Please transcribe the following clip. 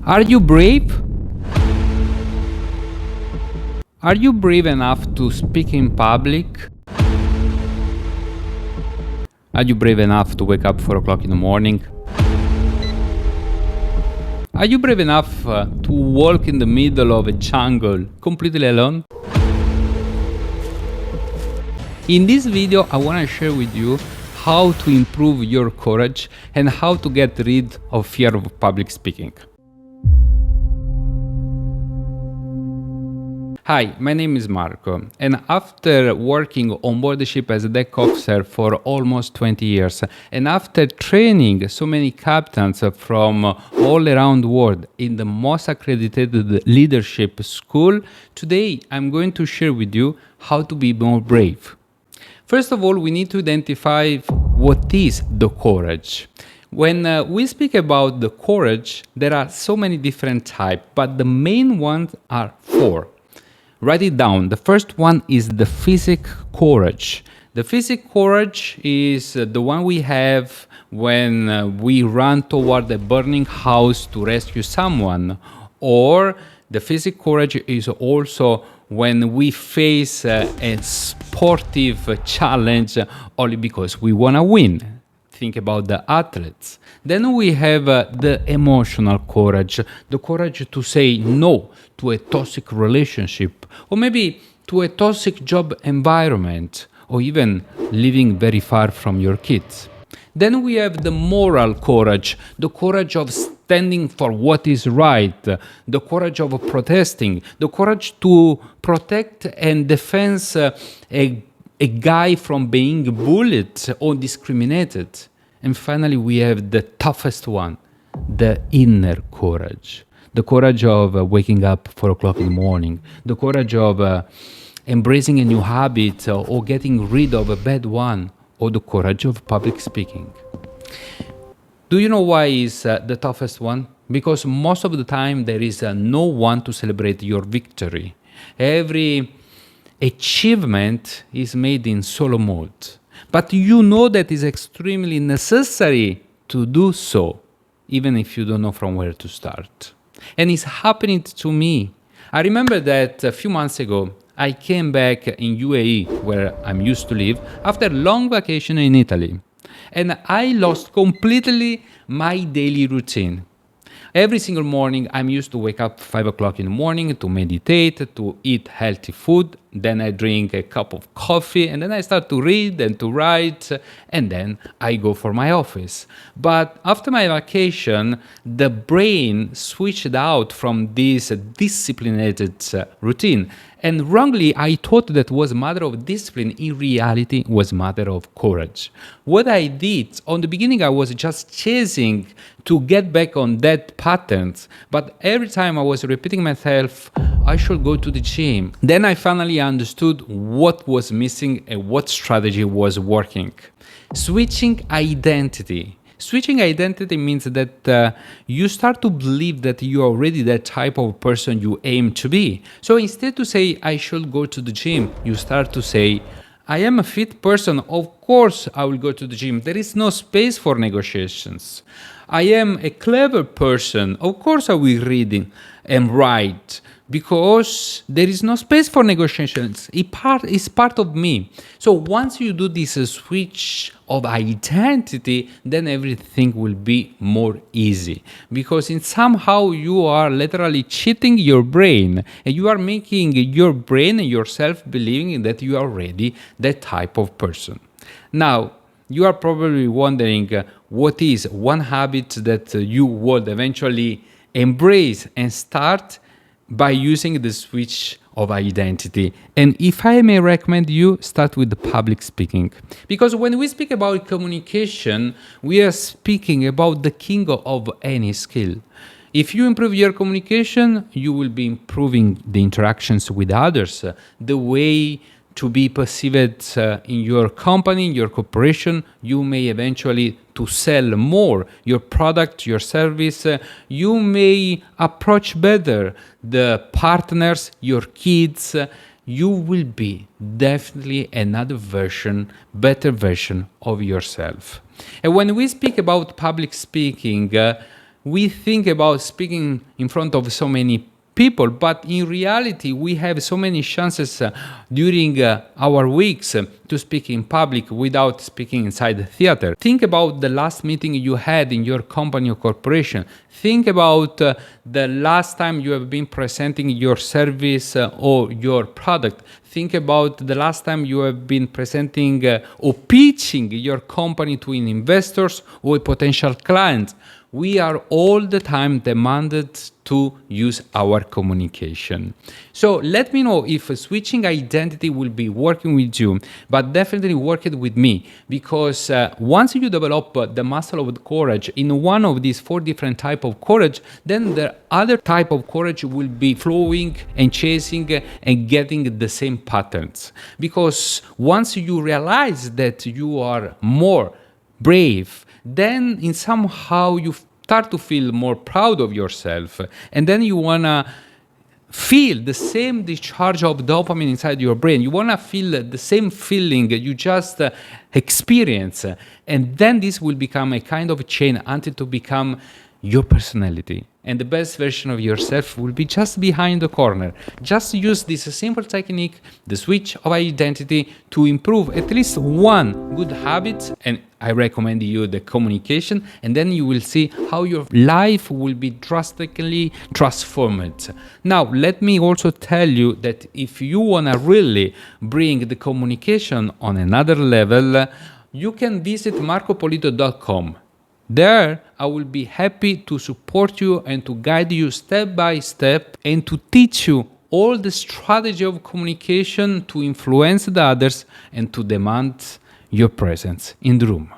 Are you brave? Are you brave enough to speak in public? Are you brave enough to wake up 4 o'clock in the morning? Are you brave enough to walk in the middle of a jungle completely alone? In this video, I want to share with you how to improve your courage and how to get rid of fear of public speaking. Hi, my name is Marco, and after working on board the ship as a deck officer for almost 20 years, and after training so many captains from all around the world in the most accredited leadership school, today I'm going to share with you how to be more brave. First of all, we need to identify what is the courage. When we speak about the courage, there are so many different types, but the main ones are four. Write it down. The first one is the physic courage. The physic courage is the one we have when we run toward a burning house to rescue someone. Or the physic courage is also when we face a sportive challenge only because we want to win. Think about the athletes. Then we have the emotional courage, the courage to say no to a toxic relationship, or maybe to a toxic job environment, or even living very far from your kids. Then we have the moral courage, the courage of standing for what is right, the courage of protesting, the courage to protect and defend a guy from being bullied or discriminated. And finally, we have the toughest one, the inner courage. The courage of waking up 4 o'clock in the morning, the courage of embracing a new habit or getting rid of a bad one, or the courage of public speaking. Do you know why is the toughest one? Because most of the time there is no one to celebrate your victory. Every achievement is made in solo mode. But you know that is extremely necessary to do so, even if you don't know from where to start. And it's happening to me. I remember that a few months ago, I came back in UAE, where I'm used to live, after a long vacation in Italy. And I lost completely my daily routine. Every single morning, I'm used to wake up 5 o'clock in the morning to meditate, to eat healthy food. Then I drink a cup of coffee, and then I start to read and to write, and then I go for my office. But after my vacation, the brain switched out from this disciplined routine. And wrongly, I thought that was a matter of discipline. In reality, it was a matter of courage. What I did, on the beginning, I was just chasing to get back on that patterns. But every time I was repeating myself, I should go to the gym. Then I finally understood what was missing and what strategy was working. Switching identity. Switching identity means that you start to believe that you are already that type of person you aim to be. So instead to say, I should go to the gym, you start to say, I am a fit person, of course I will go to the gym. There is no space for negotiations. I am a clever person, of course I will read and write, because there is no space for negotiations. It's part of me. So once you do this switch of identity, then everything will be more easy. Because in somehow you are literally cheating your brain, and you are making your brain and yourself believing that you are already that type of person. Now, you are probably wondering what is one habit that you would eventually embrace and start by using the switch of identity. And if I may recommend you, start with the public speaking. Because when we speak about communication, we are speaking about the king of any skill. If you improve your communication, you will be improving the interactions with others, the way to be perceived in your company, in your corporation. You may eventually to sell more your product, your service. You may approach better the partners, your kids. You will be definitely another version, better version of yourself. And when we speak about public speaking, we think about speaking in front of so many people, but in reality we have so many chances during our weeks to speak in public without speaking inside the theater. Think about the last meeting you had in your company or corporation. Think about the last time you have been presenting your service or your product. Think about the last time you have been presenting or pitching your company to investors or potential clients. We are all the time demanded to use our communication. So let me know if switching identity will be working with you, but definitely work it with me, because once you develop the muscle of courage in one of these 4 different type of courage, then the other type of courage will be flowing and chasing and getting the same patterns. Because once you realize that you are more brave, then in somehow you start to feel more proud of yourself, and then you wanna feel the same discharge of dopamine inside your brain. You wanna feel the same feeling you just experience, and then this will become a kind of chain until to become your personality. And the best version of yourself will be just behind the corner. Just use this simple technique, the switch of identity, to improve at least one good habit, and I recommend you the communication, and then you will see how your life will be drastically transformed. Now, let me also tell you that if you want to really bring the communication on another level, you can visit marcopolito.com. There, I will be happy to support you and to guide you step by step and to teach you all the strategy of communication to influence the others and to demand your presence in the room.